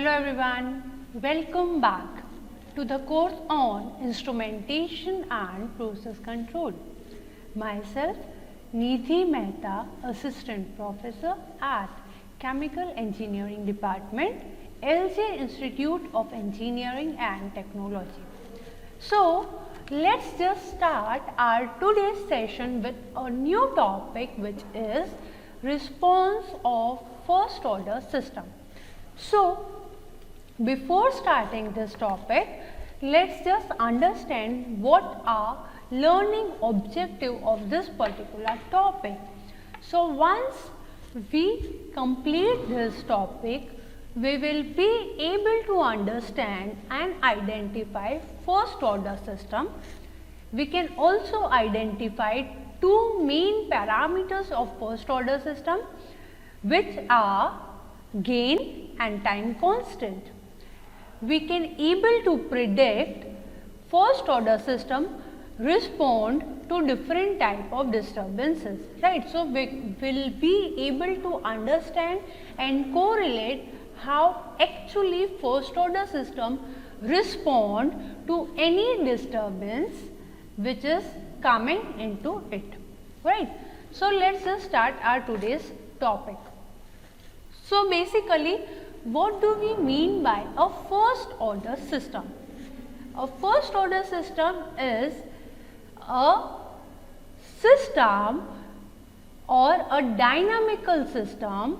Hello everyone, welcome back to the course on Instrumentation and Process Control. Myself, Nidhi Mehta, Assistant Professor at Chemical Engineering Department, LJIET Institute of Engineering and Technology. So, let's just start our today's session with a new topic, which is response of first order system. So, before starting this topic, let's just understand what are learning objective of this particular topic. So, once we complete this topic, we will be able to understand and identify first order system. We can also identify two main parameters of first order system, which are gain and time constant. We can able to predict first order system respond to different type of disturbances, right. So, we will be able to understand and correlate how actually first order system respond to any disturbance which is coming into it, right. So, let us just start our today's topic. So, basically, what do we mean by a first order system? A first order system is a system or a dynamical system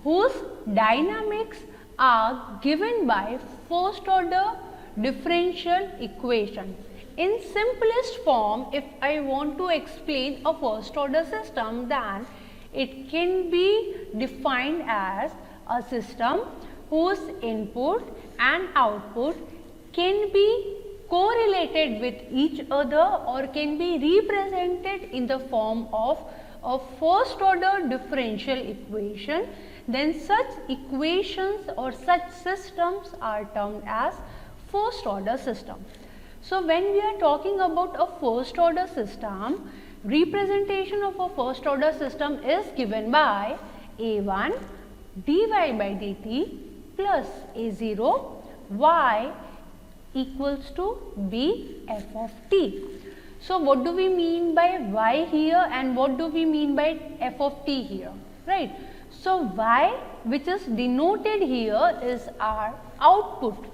whose dynamics are given by first order differential equation. In simplest form, if I want to explain a first order system, then it can be defined as a system whose input and output can be correlated with each other or can be represented in the form of a first order differential equation. Then such equations or such systems are termed as first order system. So, when we are talking about a first order system, representation of a first order system is given by A1 dy by dt plus A0 y equals to b f of t. So, what do we mean by y here and what do we mean by f of t here, right. So, y, which is denoted here, is our output.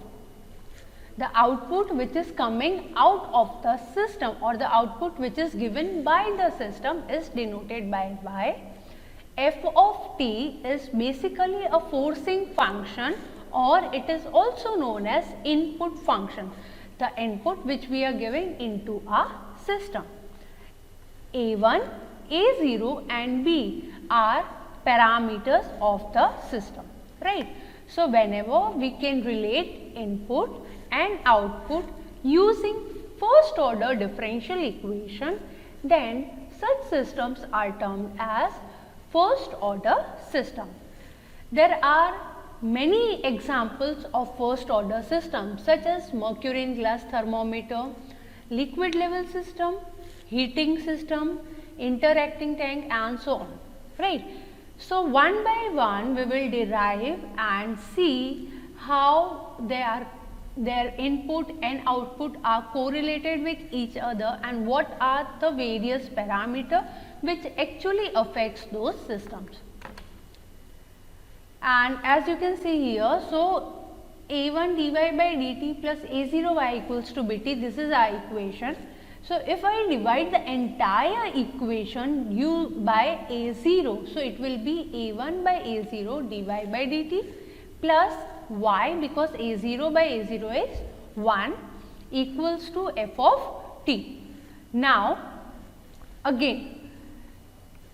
The output which is coming out of the system or the output which is given by the system is denoted by y. F of t is basically a forcing function, or it is also known as input function, the input which we are giving into a system. A1, A0 and B are parameters of the system, right. So, whenever we can relate input and output using first order differential equation, then such systems are termed as first order system. There are many examples of first order systems such as mercury in glass thermometer, liquid level system, heating system, interacting tank and so on, right. So, one by one we will derive and see how their input and output are correlated with each other and what are the various parameters which actually affects those systems. And as you can see here, so A1 dy by dt plus A0 y equals to bt, this is our equation. So, if I divide the entire equation u by A0, so it will be A1 by A0 dy by dt plus y, because A0 by A0 is 1, equals to f of t. Now, again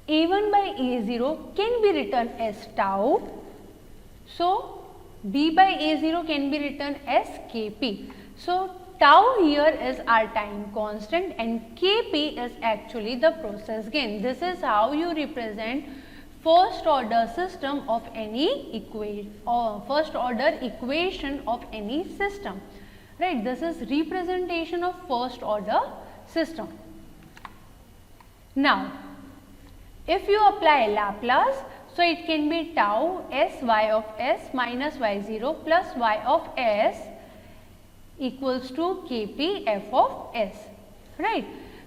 A1 by A0 can be written as tau. So, d by A0 can be written as kp. So, tau here is our time constant and kp is actually the process gain. This is how you represent first order system of any equation or first order equation of any system, right. This is representation of first order system. Now, if you apply Laplace, So it can be tau S y of S minus y0 plus y of S equals to Kp f of S, right.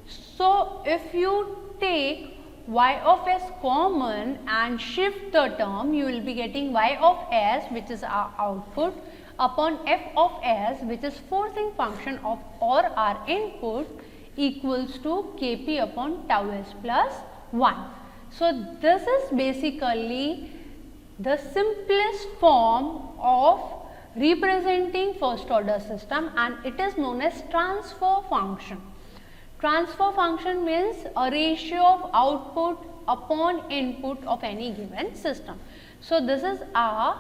So if you take y of S common and shift the term, you will be getting y of S, which is our output, upon f of S, which is forcing function of or our input, equals to Kp upon tau S plus 1. So this is basically the simplest form of representing first order system, and it is known as transfer function. Transfer function means a ratio of output upon input of any given system. So this is our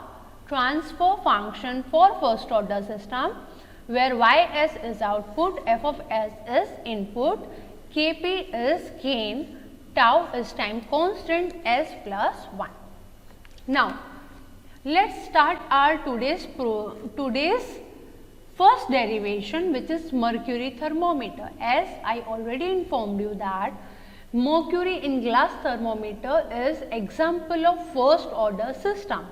transfer function for first order system, where Ys is output, f of s is input, Kp is gain, tau is time constant, s plus 1. Now let's start our today's first derivation, which is mercury thermometer. As I already informed you that mercury in glass thermometer is example of first order system.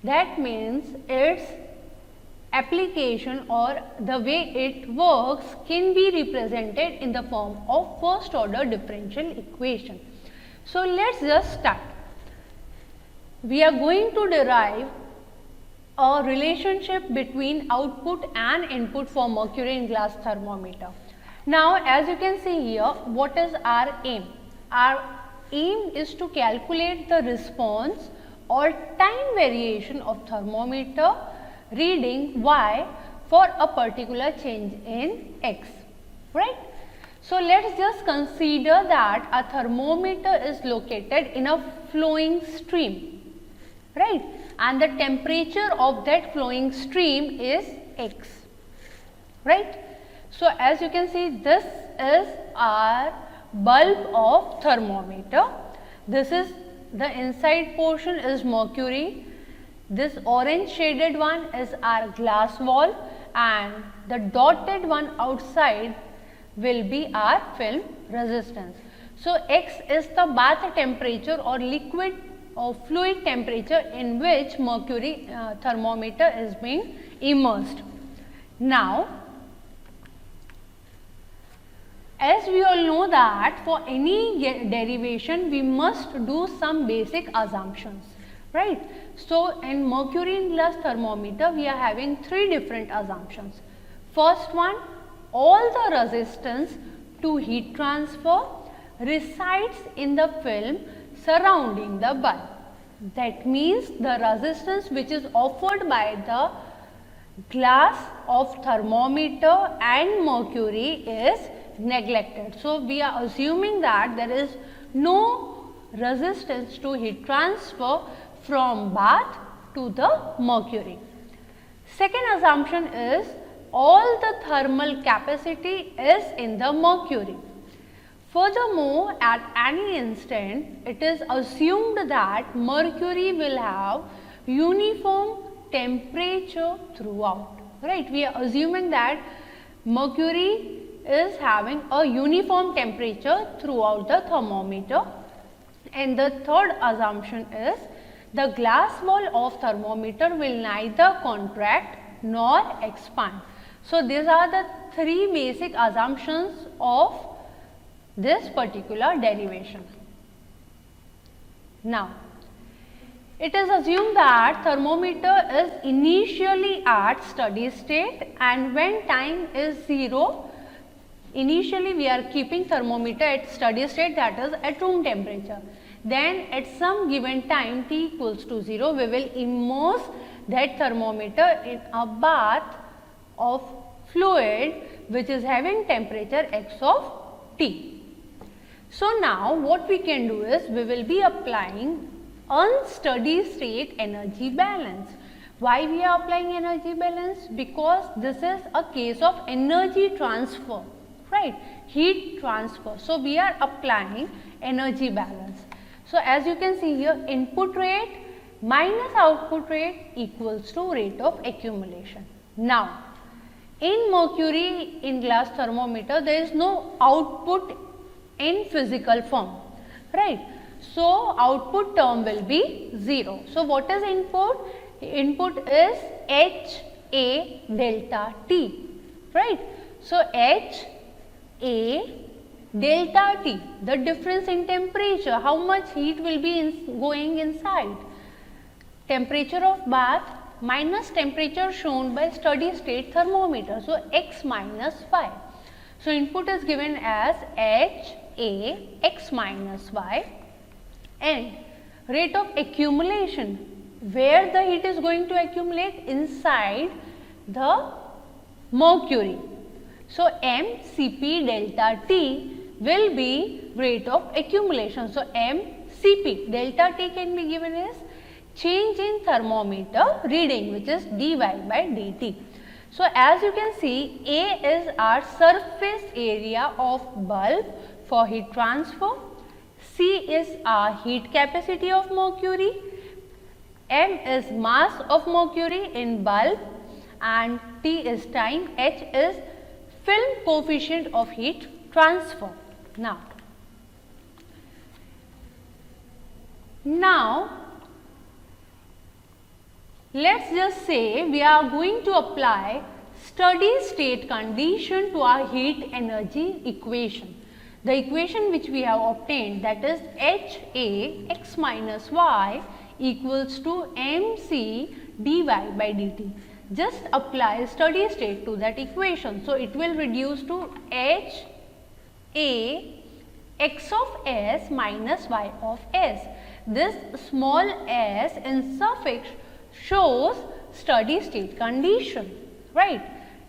That means its application or the way it works can be represented in the form of first order differential equation. So let's just start. We are going to derive a relationship between output and input for mercury in glass thermometer. Now as you can see here, what is our aim? Our aim is to calculate the response or time variation of thermometer reading Y for a particular change in X, right. So let's just consider that a thermometer is located in a flowing stream, right, and the temperature of that flowing stream is X, right. So as you can see, this is our bulb of thermometer. This is the inside portion is mercury. This orange shaded one is our glass wall, and the dotted one outside will be our film resistance. So X is the bath temperature or liquid or fluid temperature in which mercury thermometer is being immersed. Now as we all know that for any derivation we must do some basic assumptions, right. So in mercury in glass thermometer we are having three different assumptions. First one, all the resistance to heat transfer resides in the film surrounding the bulb. That means the resistance which is offered by the glass of thermometer and mercury is neglected. So we are assuming that there is no resistance to heat transfer from bath to the mercury. Second assumption is all the thermal capacity is in the mercury. Furthermore, at any instant it is assumed that mercury will have uniform temperature throughout, right. We are assuming that mercury is having a uniform temperature throughout the thermometer. And the third assumption is the glass wall of thermometer will neither contract nor expand. So these are the three basic assumptions of this particular derivation. Now it is assumed that thermometer is initially at steady state, and when time is 0, initially we are keeping thermometer at steady state, that is at room temperature. Then at some given time t equals to 0, we will immerse that thermometer in a bath of fluid which is having temperature x of t. So now what we can do is we will be applying unsteady state energy balance. Why we are applying energy balance? Because this is a case of energy transfer, right, heat transfer. So we are applying energy balance. So as you can see here, input rate minus output rate equals to rate of accumulation. Now in mercury in glass thermometer there is no output in physical form, right. So output term will be 0. So what is input? Input is HA delta T, right? So HA delta T, the difference in temperature, how much heat will be going inside. Temperature of bath minus temperature shown by steady state thermometer. So x minus y. So input is given as HA x minus y, and rate of accumulation, where the heat is going to accumulate inside the mercury. So mCp delta T will be rate of accumulation. So mCp delta T can be given as change in thermometer reading, which is dy by dt. So as you can see, A is our surface area of bulb for heat transfer, C is our heat capacity of mercury, M is mass of mercury in bulb, and T is time, H is film coefficient of heat transfer. Now let's just say we are going to apply steady state condition to our heat energy equation. The equation which we have obtained, that is HA x minus y equals to mc dy by dt. Just apply steady state to that equation. So it will reduce to HA x of s minus y of s. This small s in suffix shows steady state condition, right,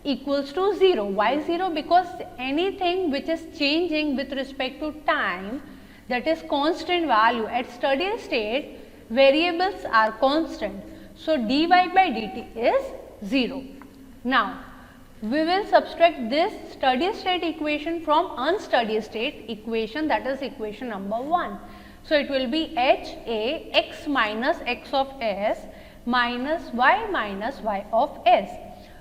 equals to 0. Why 0? Because anything which is changing with respect to time, that is constant value. At steady state, variables are constant. So dy by dt is 0. Now we will subtract this steady state equation from unsteady state equation, that is equation number 1. So it will be HA x minus x of s minus y of s,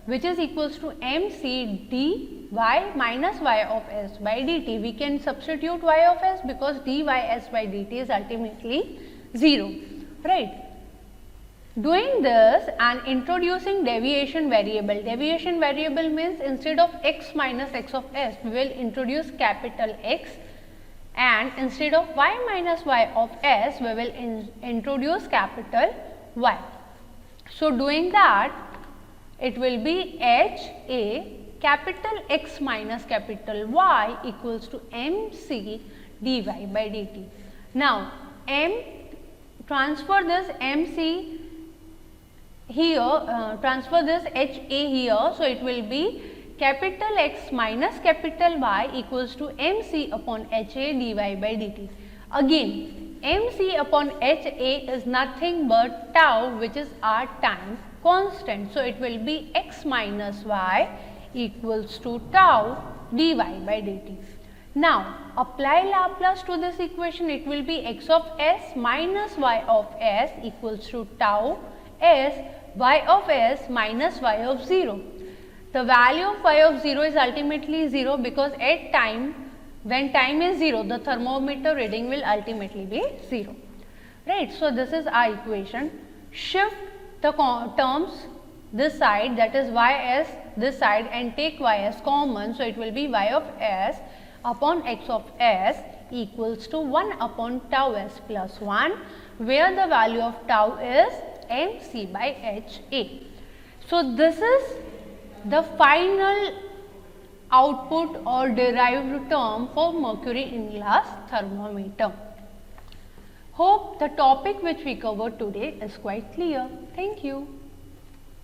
which is equals to mc dy minus y of s by dt. We can substitute y of s because dy s by dt is ultimately 0, right. Doing this and introducing deviation variable. Deviation variable means instead of x minus x of s, we will introduce capital X, and instead of y minus y of s, we will introduce capital Y. So doing that, it will be HA capital X minus capital Y equals to mc dy by dt. Now transfer this mc here, transfer this HA here, so it will be capital X minus capital Y equals to mc upon HA dy by dt. Again, mc upon HA is nothing but tau, which is our time constant. So it will be x minus y equals to tau dy by dt. Now apply Laplace to this equation. It will be x of s minus y of s equals to tau s y of s minus y of 0. The value of y of 0 is ultimately 0 because at time, when time is 0, the thermometer reading will ultimately be 0, right. So this is our equation. Shift the terms this side, that is ys this side, and take ys common. So it will be y of s upon x of s equals to 1 upon tau s plus 1, where the value of tau is mc by HA. So this is the final output or derived term for mercury in glass thermometer. Hope the topic which we covered today is quite clear. Thank you.